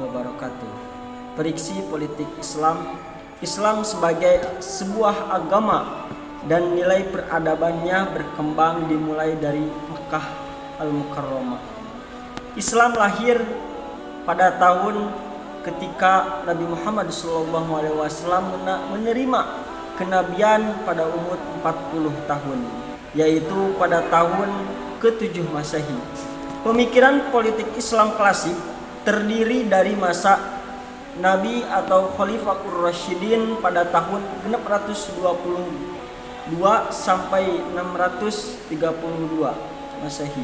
wabarakatuh. Periksi politik Islam. Islam sebagai sebuah agama dan nilai peradabannya berkembang dimulai dari Mekah Al-Mukarramah. Islam lahir pada tahun ketika Nabi Muhammad SAW menerima kenabian pada umur 40 tahun, yaitu pada tahun ke-7 Masehi. Pemikiran politik Islam klasik terdiri dari masa Nabi atau Khalifaur Rasyidin pada tahun 622 sampai 632 Masehi,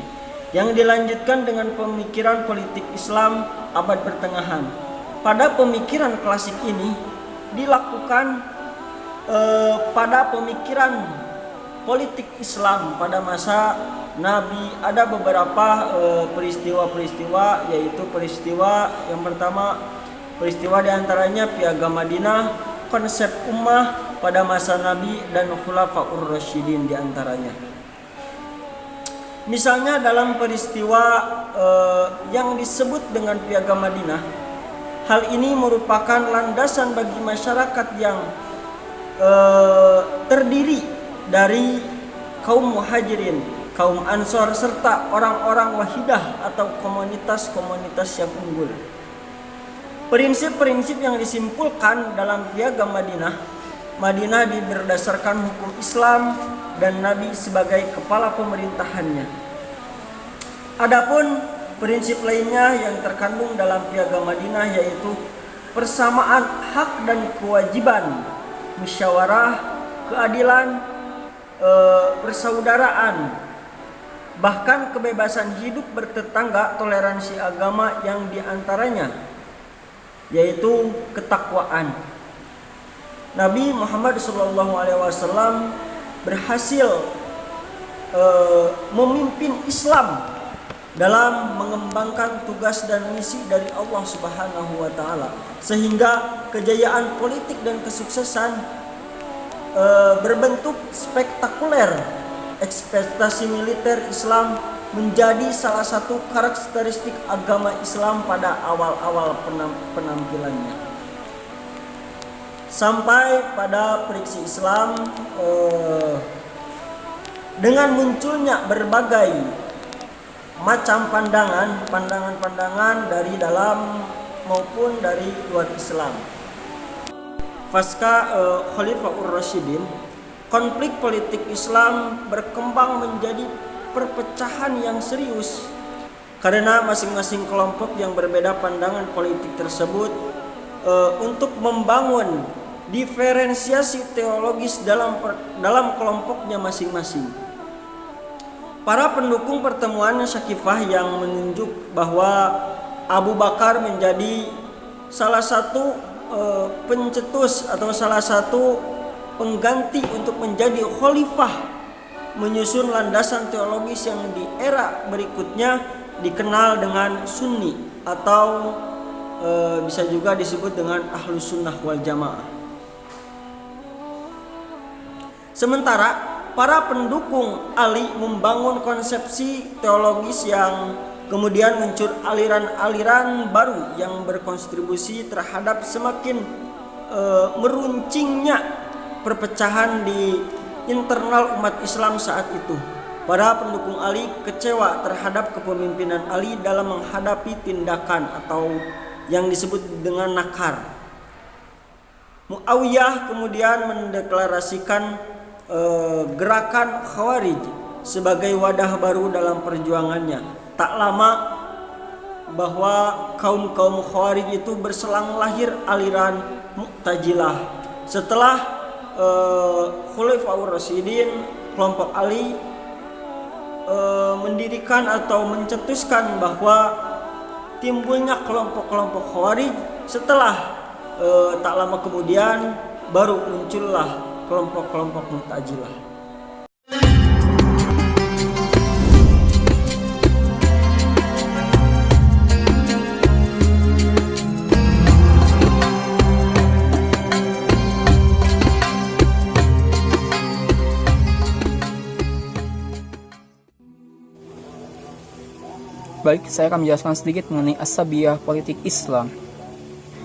yang dilanjutkan dengan pemikiran politik Islam abad pertengahan. Pada pemikiran klasik ini dilakukan pada pemikiran politik Islam pada masa Nabi ada beberapa peristiwa-peristiwa, yaitu peristiwa yang pertama, peristiwa diantaranya Piagam Madinah, konsep ummah pada masa Nabi, dan Khulafaur Rasyidin diantaranya. Misalnya dalam peristiwa yang disebut dengan Piagam Madinah, hal ini merupakan landasan bagi masyarakat yang terdiri dari kaum muhajirin, kaum ansor, serta orang-orang wahidah atau komunitas-komunitas yang unggul. Prinsip-prinsip yang disimpulkan dalam Piagam Madinah berdasarkan hukum Islam dan Nabi sebagai kepala pemerintahannya. Adapun prinsip lainnya yang terkandung dalam Piagam Madinah yaitu persamaan hak dan kewajiban, musyawarah, keadilan, persaudaraan, bahkan kebebasan hidup bertetangga, toleransi agama yang diantaranya yaitu ketakwaan. Nabi Muhammad SAW berhasil memimpin Islam dalam mengembangkan tugas dan misi dari Allah Subhanahu wa taala, sehingga kejayaan politik dan kesuksesan berbentuk spektakuler. Ekspektasi militer Islam menjadi salah satu karakteristik agama Islam pada awal-awal penampilannya. Sampai pada periksi Islam dengan munculnya berbagai macam pandangan-pandangan dari dalam maupun dari luar Islam. Pasca Khalifaur Rasyidin, konflik politik Islam berkembang menjadi perpecahan yang serius karena masing-masing kelompok yang berbeda pandangan politik tersebut untuk membangun diferensiasi teologis dalam kelompoknya masing-masing. Para pendukung pertemuan Syakifah yang menunjuk bahwa Abu Bakar menjadi salah satu pencetus atau salah satu pengganti untuk menjadi khalifah, menyusun landasan teologis yang di era berikutnya dikenal dengan Sunni atau bisa juga disebut dengan Ahlus Sunnah wal Jamaah. Sementara para pendukung Ali membangun konsepsi teologis yang kemudian muncul aliran-aliran baru yang berkontribusi terhadap semakin meruncingnya perpecahan di internal umat Islam saat itu. Para pendukung Ali kecewa terhadap kepemimpinan Ali dalam menghadapi tindakan atau yang disebut dengan nakar. Muawiyah kemudian mendeklarasikan gerakan Khawarij sebagai wadah baru dalam perjuangannya. Tak lama bahwa kaum Khawarij itu berselang lahir aliran Mu'tazilah. Setelah Khulafaur Rasyidin, kelompok Ali mendirikan atau mencetuskan bahwa timbulnya kelompok-kelompok Khawarij. Setelah tak lama kemudian baru muncullah kelompok-kelompok Mu'tazilah. Baik, saya akan menjelaskan sedikit mengenai asabiyah politik Islam.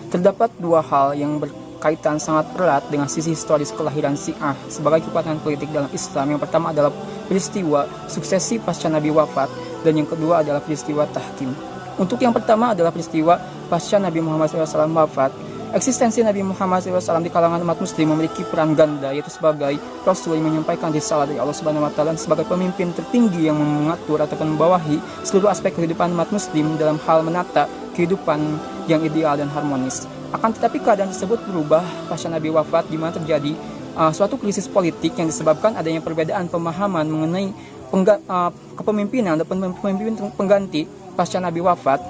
Terdapat dua hal yang berkaitan sangat erat dengan sisi historis kelahiran Syiah sebagai kekuatan politik dalam Islam. Yang pertama adalah peristiwa suksesi pasca Nabi wafat, dan yang kedua adalah peristiwa tahkim. Untuk yang pertama adalah peristiwa pasca Nabi Muhammad SAW wafat. Eksistensi Nabi Muhammad SAW di kalangan umat muslim memiliki peran ganda, yaitu sebagai Rasul yang menyampaikan risalah dari Allah Subhanahu wa Ta'ala, sebagai pemimpin tertinggi yang mengatur ataupun membawahi seluruh aspek kehidupan umat muslim dalam hal menata kehidupan yang ideal dan harmonis. Akan tetapi keadaan tersebut berubah pasca Nabi wafat, di mana terjadi suatu krisis politik yang disebabkan adanya perbedaan pemahaman mengenai kepemimpinan ataupun pemimpin pengganti pasca Nabi wafat.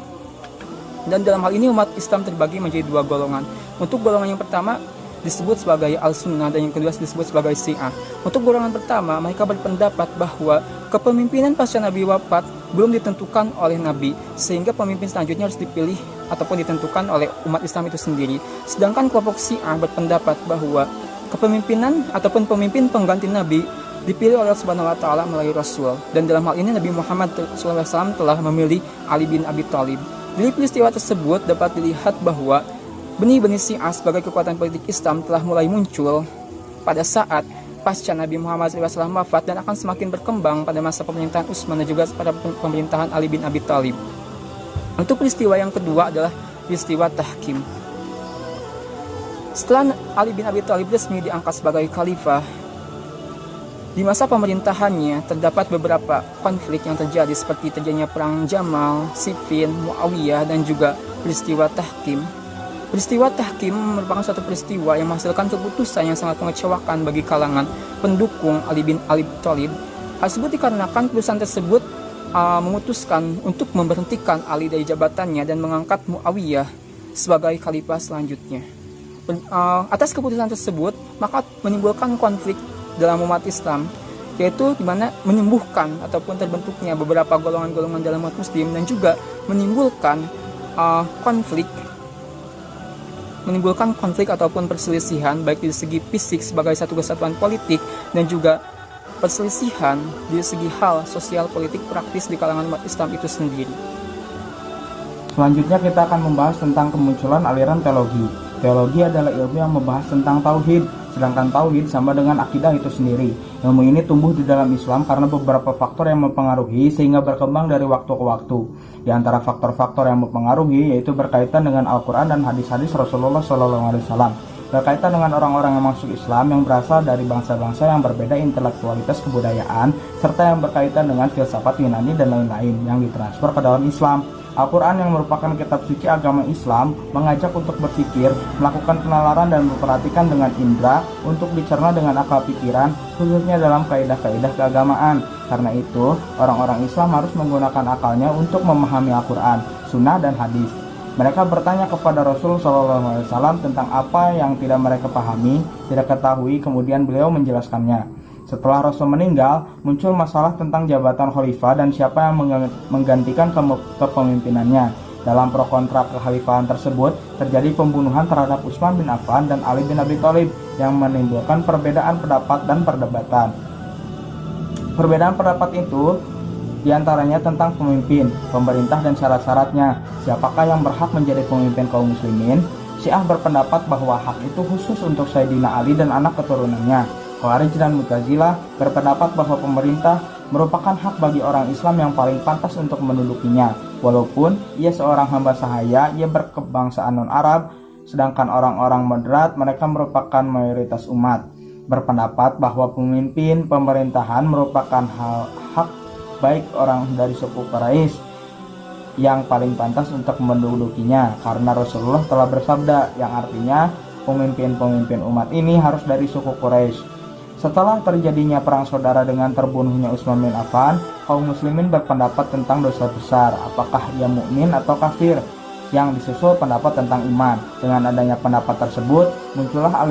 Dan dalam hal ini umat Islam terbagi menjadi dua golongan. Untuk golongan yang pertama disebut sebagai Al-Sunnah, dan yang kedua disebut sebagai Syiah. Untuk golongan pertama, mereka berpendapat bahwa kepemimpinan pasca Nabi wafat belum ditentukan oleh Nabi, sehingga pemimpin selanjutnya harus dipilih ataupun ditentukan oleh umat Islam itu sendiri. Sedangkan kelompok Syiah berpendapat bahwa kepemimpinan ataupun pemimpin pengganti Nabi dipilih oleh Allah Subhanahu wa Ta'ala melalui Rasul. Dan dalam hal ini Nabi Muhammad SAW telah memilih Ali bin Abi Thalib. Dari peristiwa tersebut dapat dilihat bahwa benih-benih Syiah sebagai kekuatan politik Islam telah mulai muncul pada saat pasca Nabi Muhammad SAW wafat, dan akan semakin berkembang pada masa pemerintahan Utsman dan juga pada pemerintahan Ali bin Abi Thalib. Untuk peristiwa yang kedua adalah peristiwa tahkim. Setelah Ali bin Abi Thalib resmi diangkat sebagai khalifah, di masa pemerintahannya terdapat beberapa konflik yang terjadi, seperti terjadinya perang Jamal, Siffin, Muawiyah, dan juga peristiwa tahkim. Peristiwa tahkim merupakan suatu peristiwa yang menghasilkan keputusan yang sangat mengecewakan bagi kalangan pendukung Ali bin Abi Thalib. Hal tersebut dikarenakan keputusan tersebut memutuskan untuk memberhentikan Ali dari jabatannya dan mengangkat Muawiyah sebagai khalifah selanjutnya. Atas keputusan tersebut, maka menimbulkan konflik dalam umat Islam, yaitu di mana menyembuhkan ataupun terbentuknya beberapa golongan-golongan dalam umat muslim, dan juga menimbulkan konflik ataupun perselisihan baik dari segi fisik sebagai satu kesatuan politik, dan juga perselisihan dari segi hal sosial politik praktis di kalangan umat Islam itu sendiri. Selanjutnya kita akan membahas tentang kemunculan aliran teologi. Teologi adalah ilmu yang membahas tentang tauhid, sedangkan tauhid sama dengan akidah itu sendiri. Ilmu ini tumbuh di dalam Islam karena beberapa faktor yang mempengaruhi sehingga berkembang dari waktu ke waktu. Di antara faktor-faktor yang mempengaruhi yaitu berkaitan dengan Al-Quran dan hadis-hadis Rasulullah SAW. Berkaitan dengan orang-orang yang masuk Islam yang berasal dari bangsa-bangsa yang berbeda intelektualitas kebudayaan, serta yang berkaitan dengan filsafat Yunani dan lain-lain yang ditransfer ke dalam Islam. Al-Quran yang merupakan kitab suci agama Islam mengajak untuk berpikir, melakukan penalaran dan memperhatikan dengan indera untuk dicerna dengan akal pikiran, khususnya dalam kaidah-kaidah keagamaan. Karena itu, orang-orang Islam harus menggunakan akalnya untuk memahami Al-Quran, sunnah, dan hadis. Mereka bertanya kepada Rasul SAW tentang apa yang tidak mereka pahami, tidak ketahui, kemudian beliau menjelaskannya. Setelah Rasul meninggal, muncul masalah tentang jabatan khalifah dan siapa yang menggantikan kepemimpinannya. Dalam pro kontra kekhalifahan tersebut, terjadi pembunuhan terhadap Utsman bin Affan dan Ali bin Abi Thalib yang menimbulkan perbedaan pendapat dan perdebatan. Perbedaan pendapat itu diantaranya tentang pemimpin, pemerintah, dan syarat-syaratnya. Siapakah yang berhak menjadi pemimpin kaum muslimin? Syiah berpendapat bahwa hak itu khusus untuk Sayyidina Ali dan anak keturunannya. Khawarij dan Mu'tazilah berpendapat bahwa pemerintah merupakan hak bagi orang Islam yang paling pantas untuk mendudukinya. Walaupun ia seorang hamba sahaya, ia berkebangsaan non-Arab, sedangkan orang-orang moderat mereka merupakan mayoritas umat. Berpendapat bahwa pemimpin pemerintahan merupakan hak baik orang dari suku Quraisy yang paling pantas untuk mendudukinya, karena Rasulullah telah bersabda, yang artinya pemimpin-pemimpin umat ini harus dari suku Quraisy. Setelah terjadinya perang saudara dengan terbunuhnya Utsman bin Affan, kaum muslimin berpendapat tentang dosa besar, apakah ia mukmin atau kafir, yang disusul pendapat tentang iman. Dengan adanya pendapat tersebut, muncullah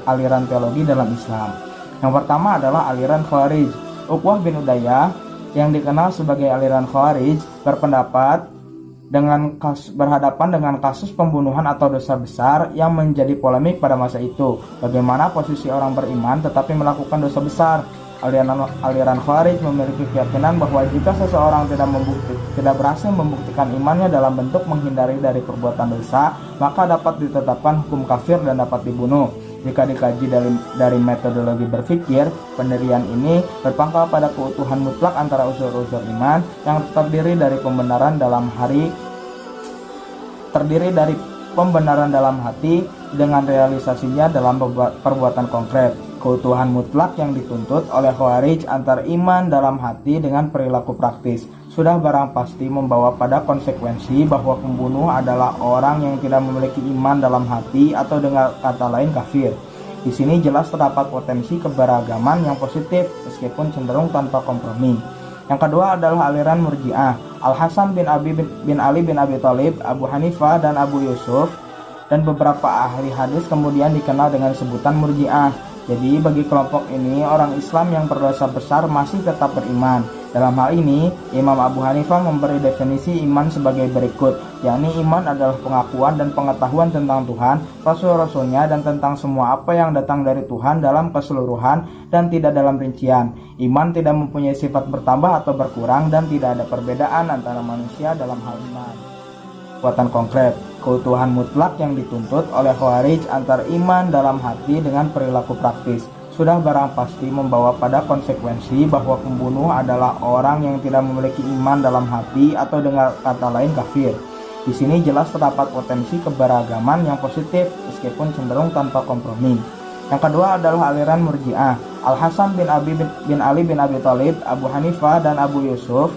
aliran teologi dalam Islam. Yang pertama adalah aliran Khawarij. Uqbah bin Udayyah yang dikenal sebagai aliran Khawarij berpendapat berhadapan dengan kasus pembunuhan atau dosa besar yang menjadi polemik pada masa itu. Bagaimana posisi orang beriman tetapi melakukan dosa besar? Aliran Khawarij memiliki keyakinan bahwa jika seseorang tidak berhasil membuktikan imannya dalam bentuk menghindari dari perbuatan dosa, maka dapat ditetapkan hukum kafir dan dapat dibunuh. Jika dikaji dari metodologi berpikir, pendirian ini berpangkal pada keutuhan mutlak antara unsur-unsur iman yang terdiri dari pembenaran dalam hati dengan realisasinya dalam perbuatan konkret. Keutuhan mutlak yang dituntut oleh Khawarij antara iman dalam hati dengan perilaku praktis sudah barang pasti membawa pada konsekuensi bahwa pembunuh adalah orang yang tidak memiliki iman dalam hati atau dengan kata lain kafir. Di sini jelas terdapat potensi keberagaman yang positif meskipun cenderung tanpa kompromi. Yang kedua adalah aliran Murji'ah. Al-Hasan bin Ali bin Abi Thalib, Abu Hanifah dan Abu Yusuf dan beberapa ahli hadis kemudian dikenal dengan sebutan Murji'ah. Jadi bagi kelompok ini orang Islam yang berdosa besar masih tetap beriman. Dalam hal ini Imam Abu Hanifah memberi definisi iman sebagai berikut, yakni iman adalah pengakuan dan pengetahuan tentang Tuhan, Rasul-Rasulnya dan tentang semua apa yang datang dari Tuhan dalam keseluruhan dan tidak dalam rincian. Iman tidak mempunyai sifat bertambah atau berkurang dan tidak ada perbedaan antara manusia dalam hal iman. Kekuatan konkret, keutuhan mutlak yang dituntut oleh Khawarij antara iman dalam hati dengan perilaku praktis sudah barang pasti membawa pada konsekuensi bahwa pembunuh adalah orang yang tidak memiliki iman dalam hati atau dengan kata lain kafir. Di sini jelas terdapat potensi keberagaman yang positif meskipun cenderung tanpa kompromi. Yang kedua adalah aliran Murji'ah. Al-Hasan bin Ali bin Abi Thalib, Abu Hanifah dan Abu Yusuf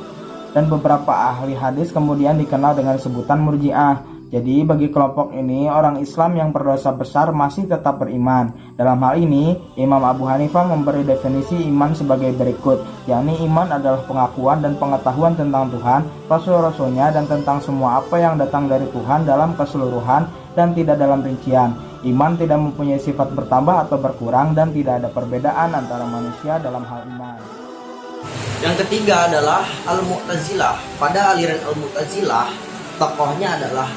dan beberapa ahli hadis kemudian dikenal dengan sebutan Murji'ah. Jadi bagi kelompok ini orang Islam yang berdosa besar masih tetap beriman. Dalam hal ini Imam Abu Hanifah memberi definisi iman sebagai berikut, yakni iman adalah pengakuan dan pengetahuan tentang Tuhan, Rasul-Rasulnya dan tentang semua apa yang datang dari Tuhan dalam keseluruhan dan tidak dalam rincian. Iman tidak mempunyai sifat bertambah atau berkurang dan tidak ada perbedaan antara manusia dalam hal iman. Yang ketiga adalah Al-Mu'tazilah. Pada aliran Al-Mu'tazilah, tokohnya adalah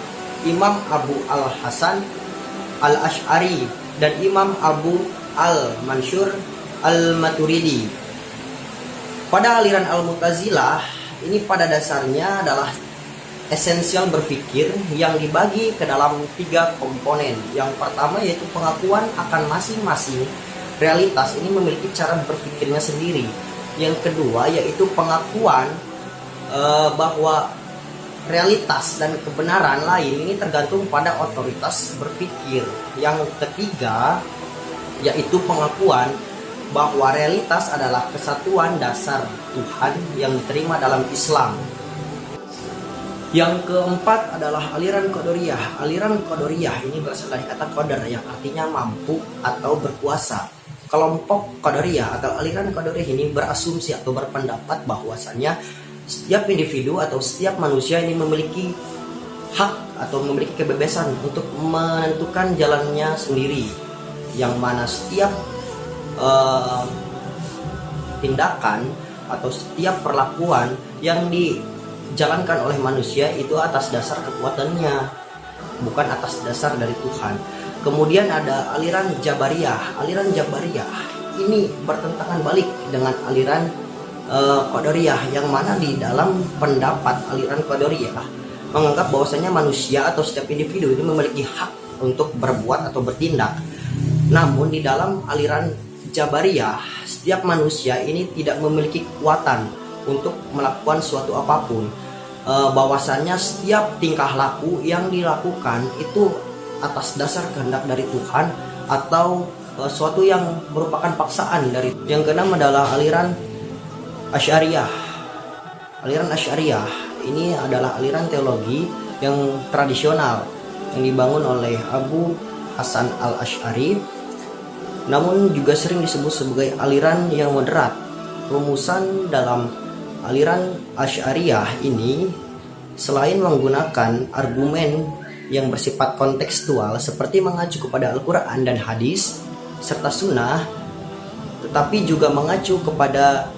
Imam Abu Al-Hasan Al-Ash'ari dan Imam Abu Al-Mansur Al-Maturidi. Pada aliran Al-Mu'tazilah, ini pada dasarnya adalah esensial berpikir yang dibagi ke dalam 3 komponen. Yang pertama yaitu pengakuan akan masing-masing realitas ini memiliki cara berpikirnya sendiri. Yang kedua yaitu pengakuan bahwa realitas dan kebenaran lain ini tergantung pada otoritas berpikir. Yang ketiga yaitu pengakuan bahwa realitas adalah kesatuan dasar Tuhan yang diterima dalam Islam. Yang keempat adalah aliran Qadariyah. Aliran Qadariyah ini berasal dari kata qadar yang artinya mampu atau berkuasa. Kelompok Qadariyah atau aliran Qadariyah ini berasumsi atau berpendapat bahwasannya setiap individu atau setiap manusia ini memiliki hak atau memiliki kebebasan untuk menentukan jalannya sendiri, yang mana setiap tindakan atau setiap perlakuan yang dijalankan oleh manusia itu atas dasar kekuatannya, bukan atas dasar dari Tuhan. Kemudian ada aliran Jabariyah. Aliran Jabariyah ini bertentangan balik dengan aliran Qadariyah, yang mana di dalam pendapat aliran Qadariyah menganggap bahwasanya manusia atau setiap individu ini memiliki hak untuk berbuat atau bertindak. Namun di dalam aliran Jabariyah, setiap manusia ini tidak memiliki kekuatan untuk melakukan suatu apapun. Bahwasannya setiap tingkah laku yang dilakukan itu atas dasar kehendak dari Tuhan atau suatu yang merupakan paksaan dari. Yang keenam adalah aliran Asy'ariyah. Aliran Asy'ariyah ini adalah aliran teologi yang tradisional yang dibangun oleh Abu Hasan Al-Asy'ari, namun juga sering disebut sebagai aliran yang moderat. Rumusan dalam aliran Asy'ariyah ini selain menggunakan argumen yang bersifat kontekstual seperti mengacu kepada Al-Quran dan hadis serta sunnah, tetapi juga mengacu kepada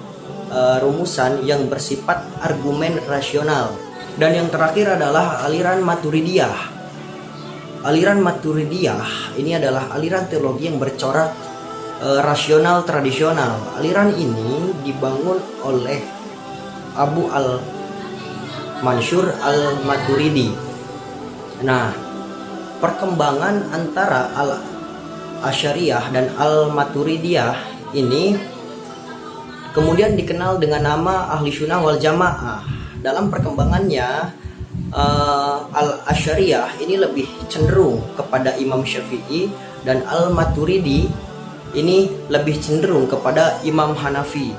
rumusan yang bersifat argumen rasional. Dan yang terakhir adalah aliran Maturidiyah. Aliran Maturidiyah ini adalah aliran teologi yang bercorak rasional tradisional. Aliran ini dibangun oleh Abu al-Mansur al-Maturidi. Nah, perkembangan antara al-Asy'ariyah dan al-Maturidiyah ini kemudian dikenal dengan nama Ahli Sunnah wal Jamaah. Dalam perkembangannya, al-Asy'ariyah ini lebih cenderung kepada Imam Syafi'i dan al-Maturidi ini lebih cenderung kepada Imam Hanafi.